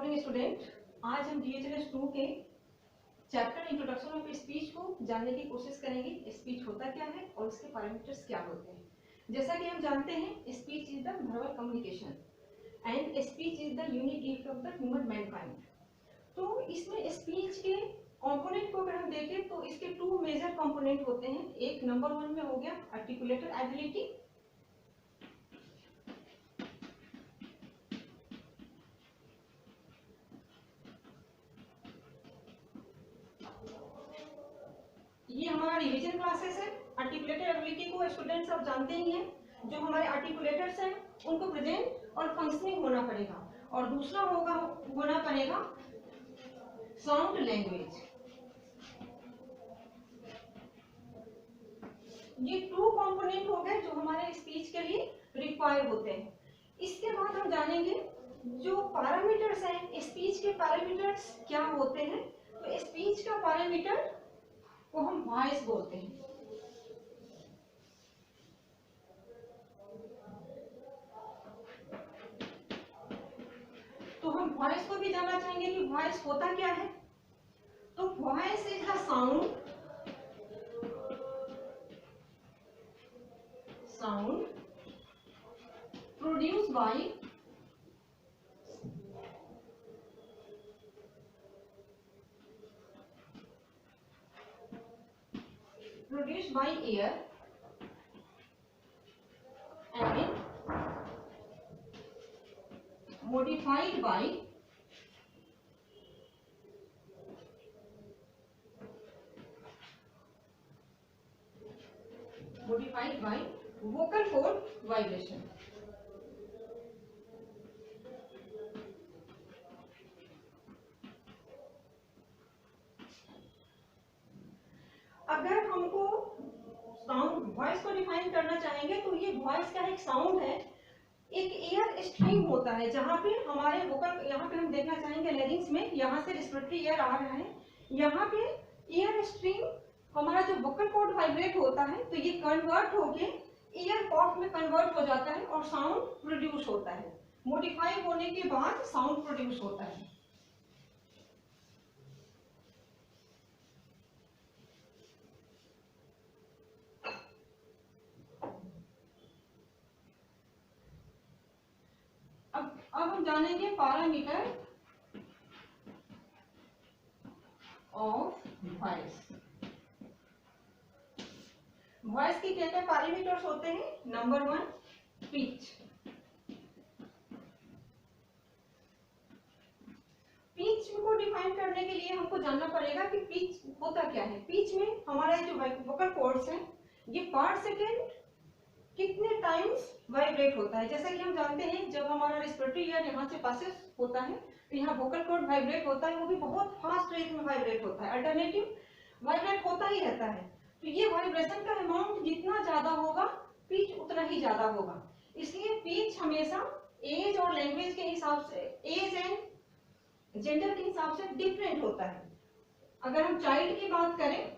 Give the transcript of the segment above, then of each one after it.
Morning student, आज हम DHLS 2 के चैप्टर इंट्रोडक्शन ऑफ स्पीच को जानने की कोशिश करेंगे। स्पीच होता क्या है और इसके पैरामीटर्स क्या होते हैं। जैसा कि हम जानते हैं, speech is the verbal communication and speech is the unique gift of the human Mankind. तो इसमें स्पीच के कंपोनेंट को अगर हम देखें तो इसके टू मेजर कंपोनेंट होते हैं। एक नंबर 1 में हो गया आर्टिकुलेटर एबिलिटी, ये हमारा रिवीजन क्लासेस है। आर्टिकुलेटर एबिलिटी को स्टूडेंट्स सब जानते ही हैं। जो हमारे आर्टिकुलेटर्स हैं उनको प्रेजेंट और फंक्शनिंग होना पड़ेगा, और दूसरा होना पड़ेगा साउंड लैंग्वेज। ये टू कंपोनेंट हो गए जो हमारे स्पीच के लिए रिक्वायर होते हैं। इसके बाद हम जानेंगे जो पैरामीटर्स हैं, स्पीच के पैरामीटर्स क्या होते हैं। तो स्पीच का पैरामीटर को हम वॉइस बोलते हैं। तो हम वॉइस को भी जानना चाहेंगे कि वॉइस होता क्या है। तो voice is the sound produced by air and modified by vocal cord vibration। अगर हमको साउंड वॉइस को डिफाइन करना चाहेंगे तो ये वॉइस का एक साउंड है, एक एयर स्ट्रीम होता है जहाँ पे हमारे वोकल, यहाँ पे हम देखना चाहेंगे लेरिंग्स में, यहाँ से रेस्पिरेटरी एयर आ रहा है, यहाँ पे एयर स्ट्रीम हमारा जो वोकल कॉर्ड वाइब्रेट होता है तो ये कन्वर्ट होके एयर कॉफ में कन्वर्ट हो जाता है और साउंड प्रोड्यूस होता है। मॉडिफाई होने के बाद साउंड प्रोड्यूस होता है। अब हम जानेंगे पैरामीटर ऑफ वॉइस। वॉइस की क्या क्या पैरामीटर्स होते हैं। Number 1 pitch. पिच को डिफाइन करने के लिए हमको जानना पड़ेगा कि पिच होता क्या है। पिच में हमारे जो वोकल कॉर्ड्स हैं ये पर सेकेंड कितने टाइम्स वाइब्रेट होता है। जैसा कि हम जानते हैं जब हमारा रेस्पिरेटरी एयर यहाँ से पासेस होता है तो यहाँ वोकल कॉर्ड वाइब्रेट होता है, वो भी बहुत फास्ट रेट में वाइब्रेट होता है। अल्टरनेटिव वाइब्रेट होता ही रहता है। तो ये वाइब्रेशन का अमाउंट जितना ज्यादा होगा पिच उतना ही ज्यादा होगा। इसलिए पिच हमेशा एज और लैंग्वेज के हिसाब से, एज एंड जेंडर के हिसाब से डिफरेंट होता है। अगर हम चाइल्ड की बात करें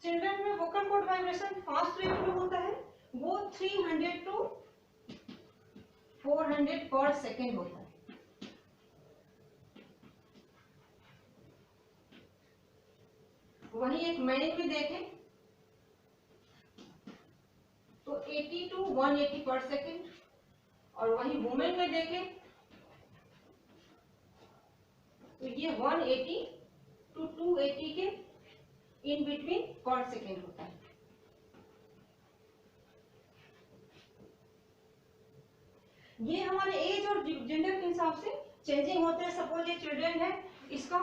चिल्ड्रन में vocal cord vibration fast rate में होता है, वो 300 to 400 पर सेकेंड होता है। वहीं एक मैन में देखें तो 80 to 180 पर सेकेंड, और वहीं वुमेन में देखें तो ये 180 to 280 के इन बिटवीन पर सेकेंड होता है। ये हमारे एज और जेंडर के हिसाब से चेंजिंग होते हैं। सपोज ये चिल्ड्रन है, इसका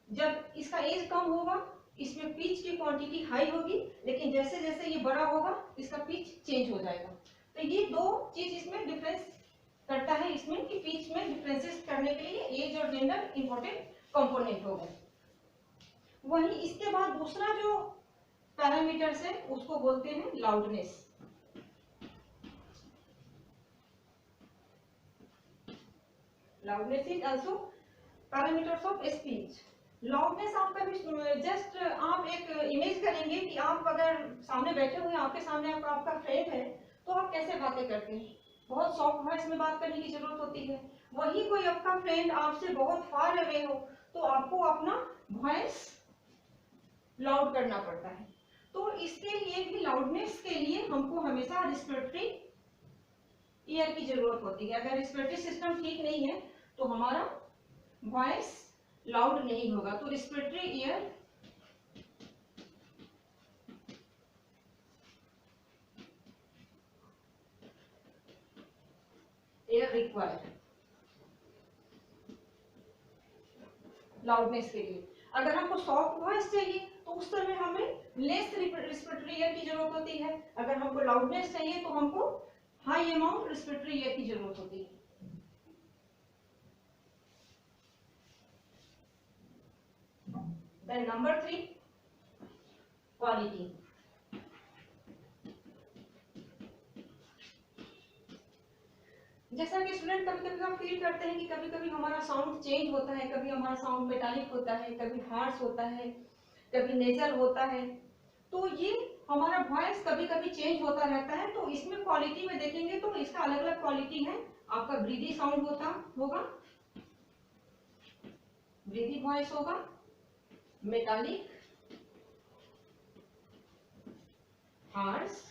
जब इसका एज कम होगा इसमें पिच की क्वांटिटी हाई होगी, लेकिन जैसे जैसे ये बड़ा होगा इसका पिच चेंज हो जाएगा। तो ये दो चीज इसमें डिफरेंस करता है, इसमें कि पिच में डिफरेंसेस करने के लिए एज और जेंडर इंपॉर्टेंट कंपोनेंट हो गए। वहीं इसके बाद दूसरा जो पैरामीटर्स है उसको बोलते हैं loudness. Loudness is also parameters of speech. Loudness आपका भी जस्ट आप एक इमेज करेंगे कि आप अगर सामने बैठे हुए हैं, आपके सामने आपका फ्रेंड है, तो आप कैसे बातें करते हैं, बहुत सॉफ्ट वॉइस में बात करने की जरूरत होती है। वही कोई आपका फ्रेंड आपसे बहुत फार अवे हो तो आपको अपना वॉइस लाउड करना पड़ता है। तो इसके लिए भी लाउडनेस के लिए हमको हमेशा रिस्पिरेटरी ईयर की जरूरत होती है। अगर रिस्पिरेटरी सिस्टम ठीक नहीं है तो हमारा वॉइस लाउड नहीं होगा। तो respiratory year air required loudness के लिए। अगर हमको सॉफ्ट वॉइस चाहिए तो उस समय हमें लेस रिस्पिरेटरी एयर की जरूरत होती है। अगर हमको लाउडनेस चाहिए तो हमको हाई अमाउंट रिस्पिरेटरी एयर की जरूरत होती है। Then number 3, quality. जैसा कि स्टूडेंट कभी कभी हम फील करते हैं कि कभी कभी हमारा साउंड चेंज होता है, कभी हमारा साउंड मेटालिक होता है, कभी हार्श होता है, कभी नेजल होता है। तो ये हमारा वॉइस कभी कभी चेंज होता रहता है। तो इसमें क्वालिटी में देखेंगे तो इसका अलग अलग क्वालिटी है। आपका ब्रीदी साउंड होगा, ब्रीदी वॉइस होगा, मेटालिक, हार्श,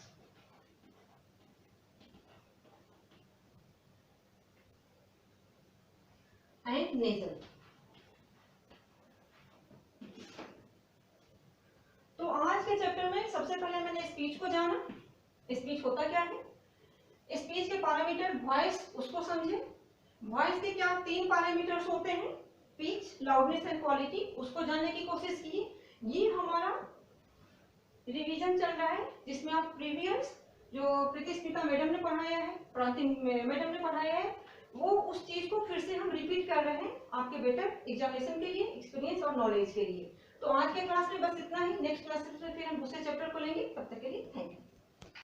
एंड नेजल। तो आज के चैप्टर में सबसे पहले मैंने स्पीच को जाना, स्पीच होता क्या है, स्पीच के पैरामीटर, वॉइस उसको समझे। वॉइस के क्या 3 पैरामीटर्स होते हैं, पिच, लाउडनेस एंड क्वालिटी, उसको जानने की कोशिश की। ये हमारा रिवीजन चल रहा है जिसमें आप प्रीवियस जो प्रीतिस्मिता मैडम ने पढ़ाया है, प्रांति मैडम ने पढ़ाया है, वो उस चीज को फिर से हम रिपीट कर रहे हैं आपके बेटर एग्जामिनेशन के लिए, एक्सपीरियंस और नॉलेज के लिए। तो आज के क्लास में बस इतना ही। नेक्स्ट क्लास में फिर हम दूसरे चैप्टर को लेंगे। तब तक के लिए थैंक यू।